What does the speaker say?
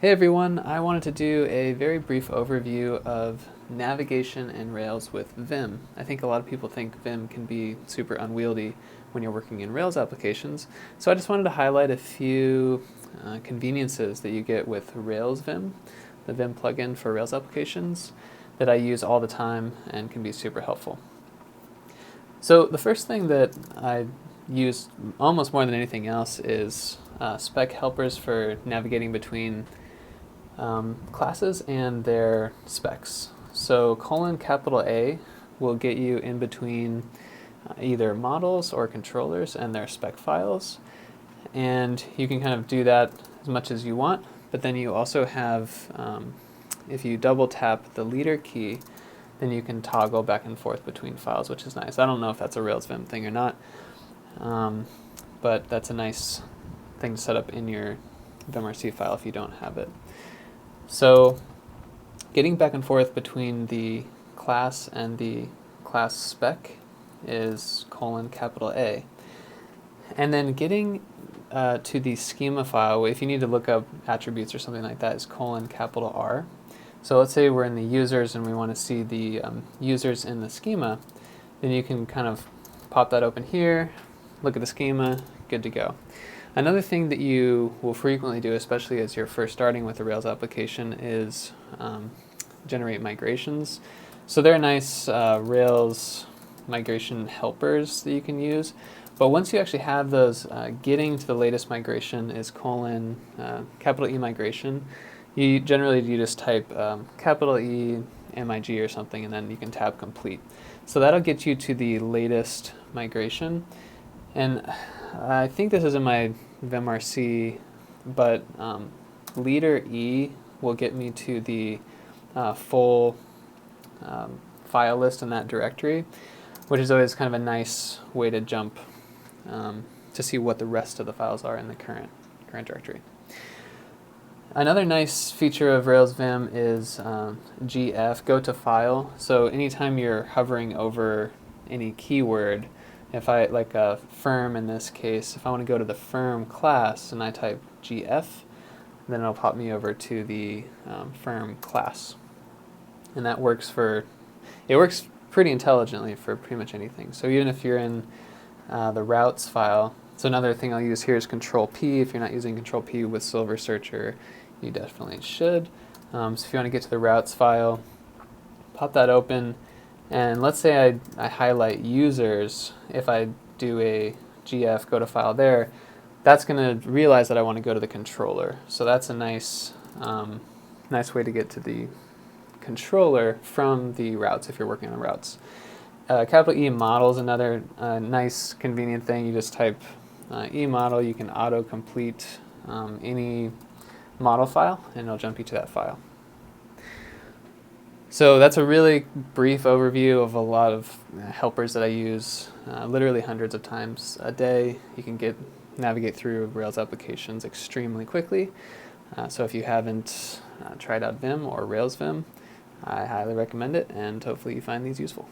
Hey everyone, I wanted to do a very brief overview of navigation in Rails with Vim. I think a lot of people think Vim can be super unwieldy when you're working in Rails applications, so I just wanted to highlight a few conveniences that you get with Rails.vim, the Vim plugin for Rails applications that I use all the time and can be super helpful. So the first thing that I use almost more than anything else is spec helpers for navigating between classes and their specs. So :A will get you in between either models or controllers and their spec files. And you can kind of do that as much as you want, but then you also have, if you double tap the leader key, then you can toggle back and forth between files, which is nice. I don't know if that's a Rails.vim thing or not, but that's a nice thing to set up in your vimrc file if you don't have it. So getting back and forth between the class and the class spec is :A. And then getting to the schema file, if you need to look up attributes or something like that, is :R. So let's say we're in the users and we want to see the users in the schema, then you can kind of pop that open here, look at the schema, good to go. Another thing that you will frequently do, especially as you're first starting with a Rails application, is generate migrations. So there are nice Rails migration helpers that you can use, but once you actually have those, getting to the latest migration is E migration. You just type E MIG or something, and then you can tab complete. So that'll get you to the latest migration. And I think this is in my vimrc, but leader E will get me to the full file list in that directory, which is always kind of a nice way to jump to see what the rest of the files are in the current directory. Another nice feature of Rails.vim is GF, go to file. So anytime you're hovering over any keyword, if I, like a firm in this case, if I want to go to the firm class and I type GF, then it'll pop me over to the firm class. And that works pretty intelligently for pretty much anything. So even if you're in the routes file, so another thing I'll use here is Control-P. If you're not using Control-P with Silver Searcher, you definitely should. So if you want to get to the routes file, pop that open. And let's say I highlight users. If I do a GF, go to file there, that's going to realize that I want to go to the controller. So that's a nice way to get to the controller from the routes if you're working on the routes. E model is another nice convenient thing. You just type E model, you can auto-complete any model file, and it'll jump you to that file. So that's a really brief overview of a lot of helpers that I use literally hundreds of times a day. You can navigate through Rails applications extremely quickly. So if you haven't tried out Vim or Rails.vim, I highly recommend it, and hopefully you find these useful.